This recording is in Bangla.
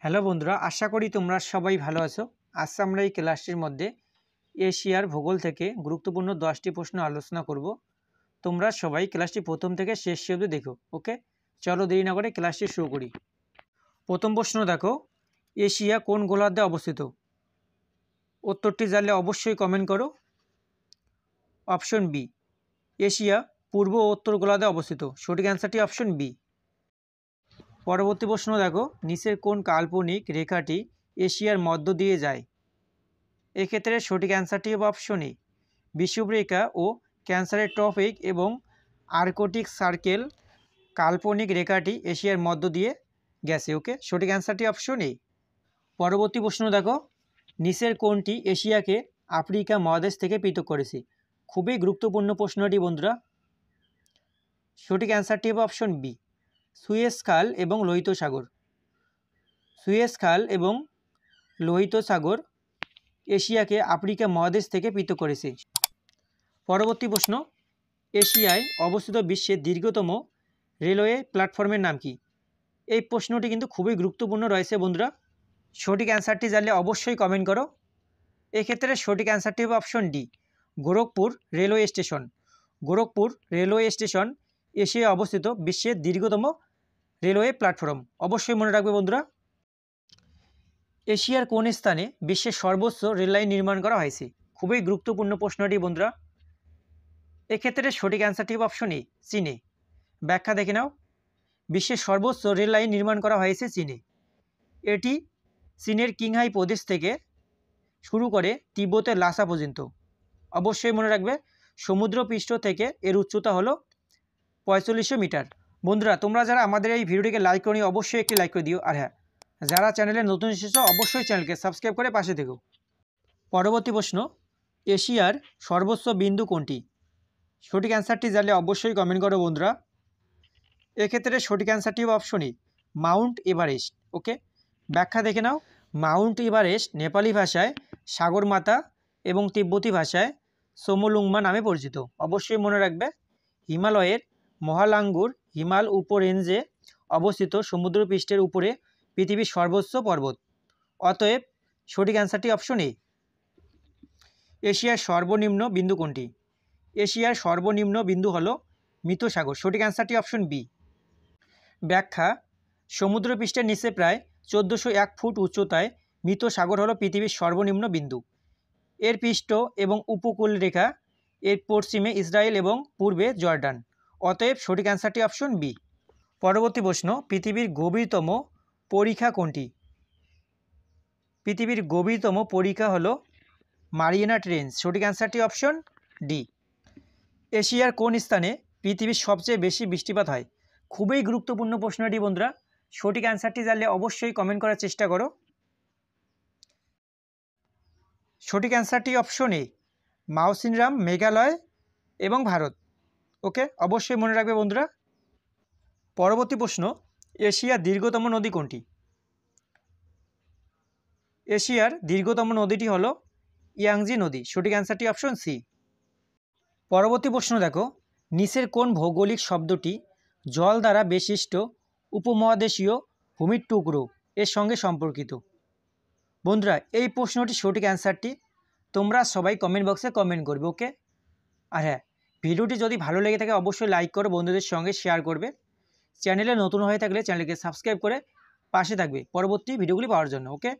হ্যালো বন্ধুরা, আশা করি তোমরা সবাই ভালো আছো। আজ আমরা এই ক্লাসটির মধ্যে এশিয়ার ভূগোল থেকে গুরুত্বপূর্ণ 10টি প্রশ্ন আলোচনা করব। তোমরা সবাই ক্লাসটি প্রথম থেকে শেষ অবধি দেখো। ওকে, চলো দেরি না করে ক্লাসটি শুরু করি। প্রথম প্রশ্ন দেখো, এশিয়া কোন গোলার্ধে অবস্থিত? উত্তরটি জানলে অবশ্যই কমেন্ট করো। অপশন বি, এশিয়া পূর্ব ও উত্তর গোলার্ধে অবস্থিত। সঠিক অ্যান্সারটি অপশন বি। পরবর্তী প্রশ্ন দেখো, নিচের কোন কাল্পনিক রেখাটি এশিয়ার মধ্য দিয়ে যায়? এক্ষেত্রে সঠিক অ্যান্সারটি হবে অপশন এ, বিষুবরেখা ও ক্যান্সারের টপিক এবং আর্কটিক সার্কেল কাল্পনিক রেখাটি এশিয়ার মধ্য দিয়ে গেছে। ওকে, সঠিক অ্যান্সারটি অপশন এ। পরবর্তী প্রশ্ন দেখো, নিচের কোনটি এশিয়াকে আফ্রিকা মহাদেশ থেকে পৃথক করেছে? খুবই গুরুত্বপূর্ণ প্রশ্নটি বন্ধুরা। সঠিক অ্যান্সারটি হবে অপশন বি, সুয়েজ খাল এবং লোহিত সাগর। সুয়েজ খাল এবং লোহিত সাগর এশিয়াকে আফ্রিকা মহাদেশ থেকে পৃথক করেছে। পরবর্তী প্রশ্ন, এশিয়ায় অবস্থিত বিশ্বের দীর্ঘতম রেলওয়ে প্ল্যাটফর্মের নাম কি? এই প্রশ্নটি কিন্তু খুবই গুরুত্বপূর্ণ রয়েছে বন্ধুরা। সঠিক অ্যান্সারটি জানলে অবশ্যই কমেন্ট করো। এক্ষেত্রে সঠিক অ্যান্সারটি হবে option D, Gorakhpur railway station. Gorakhpur railway station এশিয়ায় অবস্থিত বিশ্বের দীর্ঘতম রেলওয়ে প্ল্যাটফর্ম। অবশ্যই মনে রাখবে বন্ধুরা। এশিয়ার কোন স্থানে বিশ্বের সর্বোচ্চ রেললাইন নির্মাণ করা হয়েছে? খুবই গুরুত্বপূর্ণ প্রশ্নটি বন্ধুরা। এক্ষেত্রে সঠিক অ্যান্সারটি হবে অপশন এ, চীনে। ব্যাখ্যা দেখে নাও। বিশ্বের সর্বোচ্চ রেল লাইন নির্মাণ করা হয়েছে চীনে। এটি চীনের কিংহাই প্রদেশ থেকে শুরু করে তিব্বতের লাসা পর্যন্ত। অবশ্যই মনে রাখবে, সমুদ্রপৃষ্ঠ থেকে এর উচ্চতা হলো 4500 মিটার। বন্ধুরা, তোমরা যারা আমাদের এই ভিডিওটিকে লাইক করনি অবশ্যই একটি লাইক করে দিও। আর হ্যাঁ, যারা চ্যানেলে নতুন এসেছো অবশ্যই চ্যানেলকে সাবস্ক্রাইব করে পাশে থেকো। পরবর্তী প্রশ্ন, এশিয়ার সর্বোচ্চ বিন্দু কোনটি? সঠিক অ্যান্সারটি জানলে অবশ্যই কমেন্ট করো বন্ধুরা। এক্ষেত্রে সঠিক অ্যান্সারটি হবে অপশন এ, মাউন্ট এভারেস্ট। ওকে, ব্যাখ্যা দেখে নাও। মাউন্ট এভারেস্ট নেপালি ভাষায় সাগরমাতা এবং তিব্বতী ভাষায় সোমোলুংমা নামে পরিচিত। অবশ্যই মনে রাখবে, হিমালয়ের মহালাঙ্গুর হিমাল উপরেঞ্জে অবস্থিত সমুদ্রপৃষ্ঠের উপরে পৃথিবীর সর্বোচ্চ পর্বত। অতএব সঠিক অ্যান্সারটি অপশন এ। এশিয়ার সর্বনিম্ন বিন্দু কোনটি? এশিয়ার সর্বনিম্ন বিন্দু হলো মৃত সাগর। সঠিক অ্যান্সারটি অপশন বি। ব্যাখ্যা, সমুদ্রপৃষ্ঠের নিচে প্রায় 1401 ফুট উচ্চতায় মৃত সাগর হলো পৃথিবীর সর্বনিম্ন বিন্দু। এর পৃষ্ঠ এবং উপকূল রেখা এর পশ্চিমে ইসরায়েল এবং পূর্বে জর্ডান। অতএব সঠিক অ্যান্সারটি অপশন বি। পরবর্তী প্রশ্ন, পৃথিবীর গভীরতম পরিখা কোনটি? পৃথিবীর গভীরতম পরিখা হলো মারিয়ানা ট্রেঞ্চ। সঠিক অ্যান্সারটি অপশন ডি। এশিয়ার কোন স্থানে পৃথিবীর সবচেয়ে বেশি বৃষ্টিপাত হয়? খুবই গুরুত্বপূর্ণ প্রশ্নটি বন্ধুরা। সঠিক অ্যান্সারটি জানলে অবশ্যই কমেন্ট করার চেষ্টা করো। সঠিক অ্যান্সারটি অপশন এ, মাওসিনরাম, মেঘালয় এবং ভারত। ওকে, অবশ্যই মনে রাখবে বন্ধুরা। পরবর্তী প্রশ্ন, এশিয়ার দীর্ঘতম নদী কোনটি? এশিয়ার দীর্ঘতম নদীটি হলো ইয়াংজি নদী। সঠিক অ্যান্সারটি অপশন সি। পরবর্তী প্রশ্ন দেখো, নিচের কোন ভৌগোলিক শব্দটি জল দ্বারা বেষ্টিত উপমহাদেশীয় ভূমির টুকরো এর সঙ্গে সম্পর্কিত? বন্ধুরা, এই প্রশ্নটি সঠিক অ্যান্সারটি তোমরা সবাই কমেন্ট বক্সে কমেন্ট করবে। ওকে, আর হ্যাঁ, ভিডিওটি যদি ভালো লেগে থাকে অবশ্যই লাইক করো, বন্ধুদের সঙ্গে শেয়ার করবে। চ্যানেলে নতুন হয়ে থাকলে চ্যানেলকে সাবস্ক্রাইব করে পাশে থাকবে পরবর্তী ভিডিওগুলি পাওয়ার জন্য। ওকে।